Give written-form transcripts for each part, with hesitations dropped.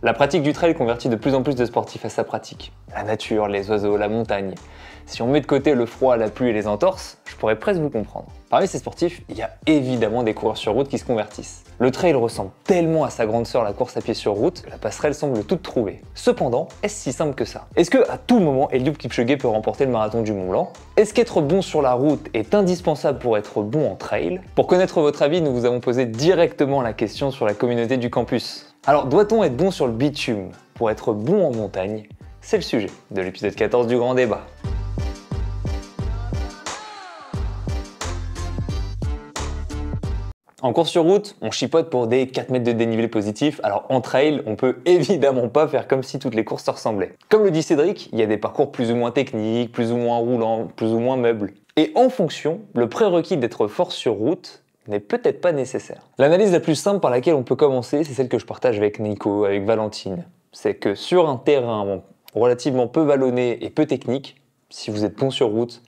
La pratique du trail convertit de plus en plus de sportifs à sa pratique. La nature, les oiseaux, la montagne. Si on met de côté le froid, la pluie et les entorses, je pourrais presque vous comprendre. Parmi ces sportifs, il y a évidemment des coureurs sur route qui se convertissent. Le trail ressemble tellement à sa grande sœur la course à pied sur route, la passerelle semble toute trouvée. Cependant, est-ce si simple que ça? Est-ce que à tout moment, Eliud Kipchoge peut remporter le marathon du Mont Blanc? Est-ce qu'être bon sur la route est indispensable pour être bon en trail? Pour connaître votre avis, nous vous avons posé directement la question sur la communauté du campus. Alors, doit-on être bon sur le bitume pour être bon en montagne? C'est le sujet de l'épisode 14 du Grand Débat. En course sur route, on chipote pour des 4 mètres de dénivelé positif, alors en trail, on peut évidemment pas faire comme si toutes les courses se ressemblaient. Comme le dit Cédric, il y a des parcours plus ou moins techniques, plus ou moins roulants, plus ou moins meubles. Et en fonction, le prérequis d'être fort sur route n'est peut-être pas nécessaire. L'analyse la plus simple par laquelle on peut commencer, c'est celle que je partage avec Nico, avec Valentine. C'est que sur un terrain relativement peu vallonné et peu technique, si vous êtes bon sur route,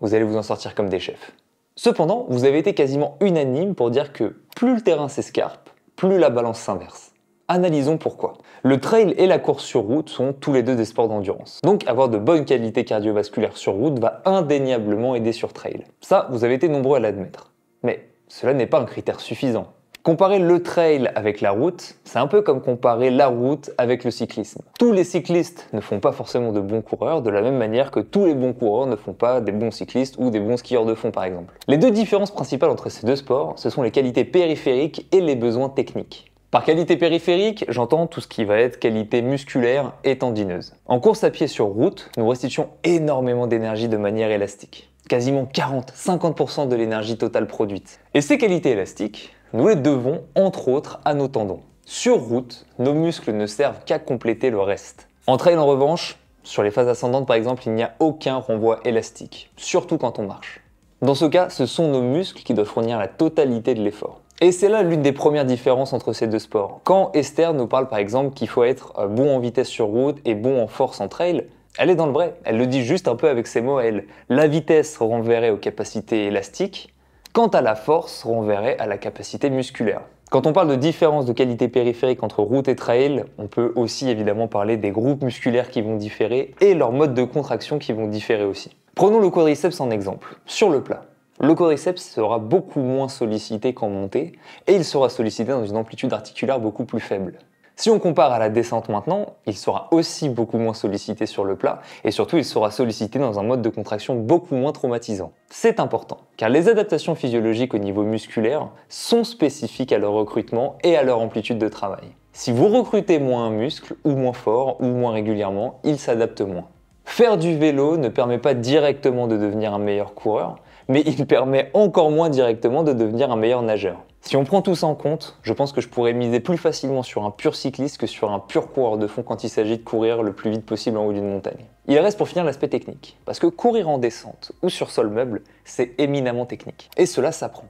vous allez vous en sortir comme des chefs. Cependant, vous avez été quasiment unanime pour dire que plus le terrain s'escarpe, plus la balance s'inverse. Analysons pourquoi. Le trail et la course sur route sont tous les deux des sports d'endurance. Donc avoir de bonnes qualités cardiovasculaires sur route va indéniablement aider sur trail. Ça, vous avez été nombreux à l'admettre. Mais cela n'est pas un critère suffisant. Comparer le trail avec la route, c'est un peu comme comparer la route avec le cyclisme. Tous les cyclistes ne font pas forcément de bons coureurs, de la même manière que tous les bons coureurs ne font pas des bons cyclistes ou des bons skieurs de fond par exemple. Les deux différences principales entre ces deux sports, ce sont les qualités périphériques et les besoins techniques. Par qualité périphérique, j'entends tout ce qui va être qualité musculaire et tendineuse. En course à pied sur route, nous restituons énormément d'énergie de manière élastique. Quasiment 40-50% de l'énergie totale produite. Et ces qualités élastiques, nous les devons, entre autres, à nos tendons. Sur route, nos muscles ne servent qu'à compléter le reste. En trail, en revanche, sur les phases ascendantes par exemple, il n'y a aucun renvoi élastique, surtout quand on marche. Dans ce cas, ce sont nos muscles qui doivent fournir la totalité de l'effort. Et c'est là l'une des premières différences entre ces deux sports. Quand Esther nous parle par exemple qu'il faut être bon en vitesse sur route et bon en force en trail, elle est dans le vrai. Elle le dit juste un peu avec ses mots à elle. La vitesse renverrait aux capacités élastiques, quant à la force, renverrait à la capacité musculaire. Quand on parle de différence de qualité périphérique entre route et trail, on peut aussi évidemment parler des groupes musculaires qui vont différer et leurs modes de contraction qui vont différer aussi. Prenons le quadriceps en exemple. Sur le plat, le quadriceps sera beaucoup moins sollicité qu'en montée et il sera sollicité dans une amplitude articulaire beaucoup plus faible. Si on compare à la descente maintenant, il sera aussi beaucoup moins sollicité sur le plat et surtout il sera sollicité dans un mode de contraction beaucoup moins traumatisant. C'est important, car les adaptations physiologiques au niveau musculaire sont spécifiques à leur recrutement et à leur amplitude de travail. Si vous recrutez moins un muscle, ou moins fort, ou moins régulièrement, il s'adapte moins. Faire du vélo ne permet pas directement de devenir un meilleur coureur, mais il permet encore moins directement de devenir un meilleur nageur. Si on prend tout ça en compte, je pense que je pourrais miser plus facilement sur un pur cycliste que sur un pur coureur de fond quand il s'agit de courir le plus vite possible en haut d'une montagne. Il reste pour finir l'aspect technique, parce que courir en descente ou sur sol meuble, c'est éminemment technique. Et cela s'apprend,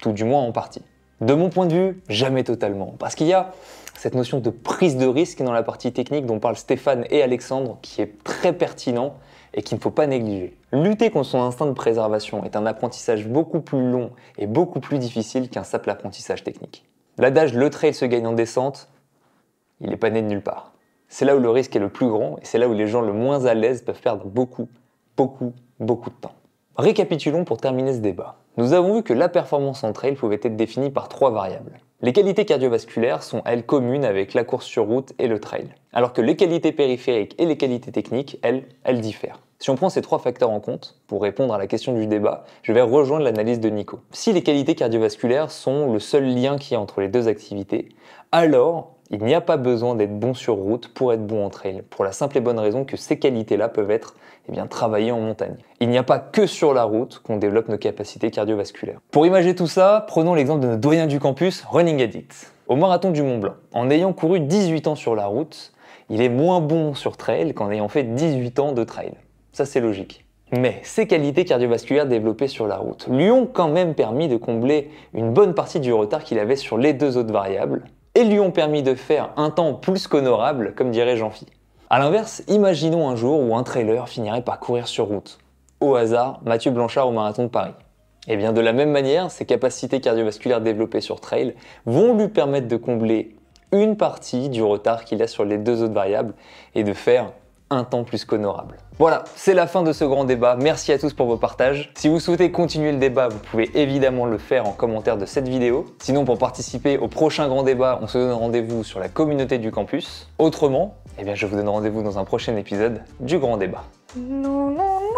tout du moins en partie. De mon point de vue, jamais totalement, parce qu'il y a cette notion de prise de risque dans la partie technique dont parlent Stéphane et Alexandre, qui est très pertinent et qu'il ne faut pas négliger. Lutter contre son instinct de préservation est un apprentissage beaucoup plus long et beaucoup plus difficile qu'un simple apprentissage technique. L'adage « le trail se gagne en descente », il n'est pas né de nulle part. C'est là où le risque est le plus grand et c'est là où les gens le moins à l'aise peuvent perdre beaucoup de temps. Récapitulons pour terminer ce débat. Nous avons vu que la performance en trail pouvait être définie par 3 variables. Les qualités cardiovasculaires sont, elles, communes avec la course sur route et le trail, alors que les qualités périphériques et les qualités techniques, elles diffèrent. Si on prend ces 3 facteurs en compte, pour répondre à la question du débat, je vais rejoindre l'analyse de Nico. Si les qualités cardiovasculaires sont le seul lien qu'il y a entre les deux activités, alors il n'y a pas besoin d'être bon sur route pour être bon en trail, pour la simple et bonne raison que ces qualités-là peuvent être travaillées en montagne. Il n'y a pas que sur la route qu'on développe nos capacités cardiovasculaires. Pour imager tout ça, prenons l'exemple de notre doyen du campus, Running Addict. Au marathon du Mont Blanc, en ayant couru 18 ans sur la route, il est moins bon sur trail qu'en ayant fait 18 ans de trail. Ça c'est logique. Mais ces qualités cardiovasculaires développées sur la route lui ont quand même permis de combler une bonne partie du retard qu'il avait sur les 2 autres variables, et lui ont permis de faire un temps plus qu'honorable, comme dirait Jean-Phi. A l'inverse, imaginons un jour où un trailer finirait par courir sur route. Au hasard, Mathieu Blanchard au marathon de Paris. Et bien de la même manière, ses capacités cardiovasculaires développées sur trail vont lui permettre de combler une partie du retard qu'il a sur les deux autres variables et de faire un temps plus qu'honorable. Voilà, c'est la fin de ce grand débat. Merci à tous pour vos partages. Si vous souhaitez continuer le débat, vous pouvez évidemment le faire en commentaire de cette vidéo. Sinon, pour participer au prochain grand débat, on se donne rendez-vous sur la communauté du campus. Autrement, eh bien, je vous donne rendez-vous dans un prochain épisode du grand débat. Non, non, non.